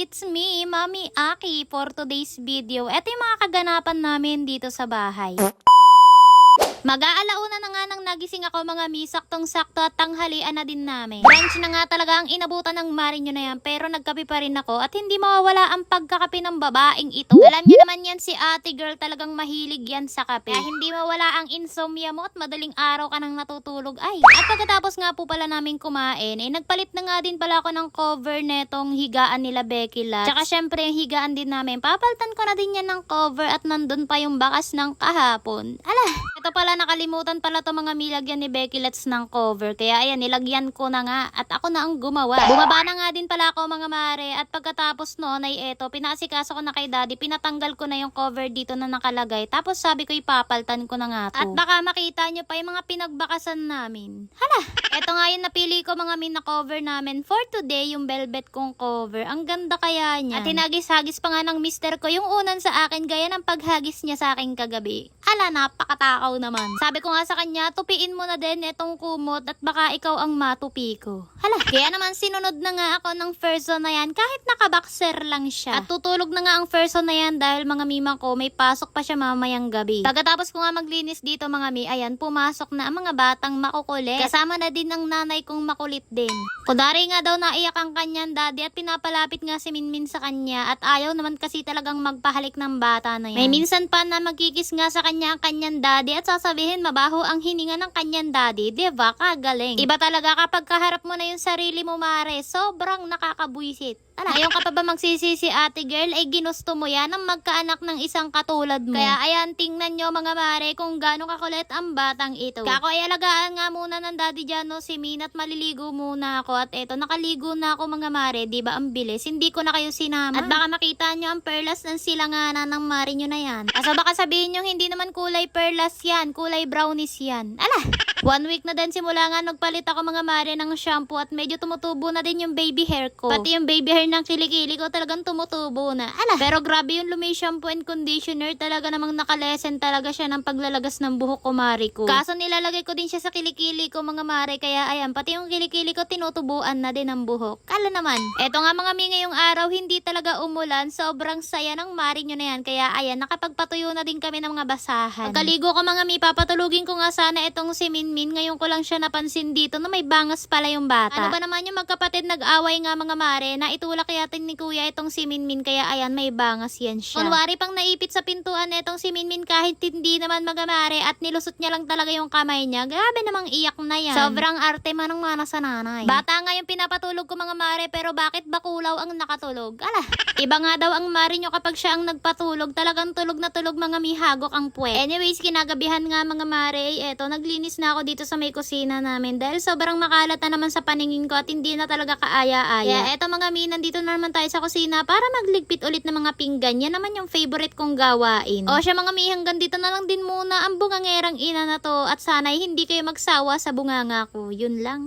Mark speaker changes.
Speaker 1: It's me, Mami Aki, for today's video. Ito yung mga kaganapan namin dito sa bahay. Mag-aalauna na nga nang nagising ako mga mi, saktong-sakto at tanghalian na din namin. Brunch na nga talaga ang inabutan ng Marinyo na yan, pero nagkape pa rin ako at hindi mawawala ang pagkakape ng babaeng ito. Alam niyo naman yan si ate girl, talagang mahilig yan sa kape. Kaya hindi mawala ang insomnia mo at madaling araw ka nang natutulog ay. At pagkatapos nga po pala namin kumain, nagpalit na nga din pala ako ng cover netong higaan nila Becky Lats. Tsaka syempre yung higaan din namin, papaltan ko na din yan ng cover at nandun pa yung bakas ng kahapon. Ala, ito pala nakalimutan pala to mga milagyan ni Becky Lats ng cover. Kaya ayan, nilagyan ko na nga at ako na ang gumawa. Bumaba na nga din pala ako mga mare at pagkatapos noon ay eto, pinasikaso ko na kay daddy, pinatanggal ko na yung cover dito na nakalagay. Tapos sabi ko ipapaltan ko na nga to. At baka makita nyo pa yung mga pinagbakasan namin. Hala, eto nga yung napili ko mga min na cover namin for today, yung velvet kong cover. Ang ganda kaya niya. At hinagis-hagis pa nga ng mister ko yung unan sa akin gaya ng paghagis niya sa akin kagabi. Ala, napakatakaw naman. Sabi ko nga sa kanya, tupiin mo na din itong kumot at baka ikaw ang matupi ko. Hala, kaya naman sinunod na nga ako ng first zone na yan kahit nakaboxer lang siya. At tutulog na nga ang first zone na yan dahil mga mima ko may pasok pa siya mamayang gabi. Pagkatapos ko nga maglinis dito mga mi, ayan, pumasok na ang mga batang makukulit. Kasama na din ang nanay kong makulit din. Kudari nga daw naiyak ang kanyang daddy at pinapalapit nga si Minmin sa kanya at ayaw naman kasi talagang magpahalik ng bata na yan. May minsan pa na magkikis nga sa kanya ang kanyang daddy at sasabihin mabaho ang hininga ng kanyang daddy. Diba? Kagaling. Iba talaga kapag kaharap mo na yung sarili mo mare, sobrang nakakabuisit. Ngayon ka pa ba magsisisi ate girl, ay ginusto mo yan ang magkaanak ng isang katulad mo. Kaya ayan, tingnan nyo mga mare kung gaano kakulit ang batang ito. Kako ay alagaan nga muna ng daddy dyan no, si Min at maliligo muna ako. At eto, nakaligo na ako mga mare, diba ang bilis? Hindi ko na kayo sinama. At baka makita nyo ang perlas ng silanganan ng mare nyo na yan. Asa baka sabihin nyo hindi naman kulay perlas yan, kulay brownies yan. Ala! 1 week na din simula nga nagpalit ako mga mare ng shampoo at medyo tumutubo na din yung baby hair ko. Pati yung baby hair ng kilikili ko talagang tumutubo na. Ala, pero grabe yung Lumi shampoo and conditioner, talaga namang nakalesen talaga siya ng paglalagas ng buhok ko mare ko. Kaso nilalagay ko din siya sa kilikili ko mga mare, kaya ayan, pati yung kilikili ko tinutubuan na din ng buhok. Kala naman. Eto nga mga mi, ngayong araw hindi talaga umulan, sobrang saya ng mare nyo na yan. Kaya ayan, nakapagpatuyo na din kami ng mga basahan. Pagkaligo ko mga mi, papatulugin ko nga sana itong si Minmin. Ngayon ko lang siya napansin dito na may bangas pala yung bata. Ano ba naman yung magkapatid nag-away nga mga mare na itulak kaya ni kuya itong si Minmin, kaya ayan, may bangas yan siya. Kunwari pang naipit sa pintuan itong si Minmin kahit hindi naman mga mare at nilusot niya lang talaga yung kamay niya. Grabe namang iyak na yan. Sobrang arte manang mana sa nanay. Bata nga yung pinapatulog ko mga mare, pero bakit bakulaw ang nakatulog? Ala, iba nga daw ang mare nyo kapag siya ang nagpatulog, talagang tulog na tulog mga mihagok ang puwet. Anyways, kinagabihan nga mga mare, eto, naglinis na ako dito sa may kusina namin dahil sobrang makalat na naman sa paningin ko at hindi na talaga kaaya-aya. Kaya eto mga mi, nandito na naman tayo sa kusina para magligpit ulit ng mga pinggan. Yan naman yung favorite kong gawain. O siya mga mi, hanggang dito na lang din muna ang bungangerang ina na to at sana'y hindi kayo magsawa sa bunganga ko. Yun lang.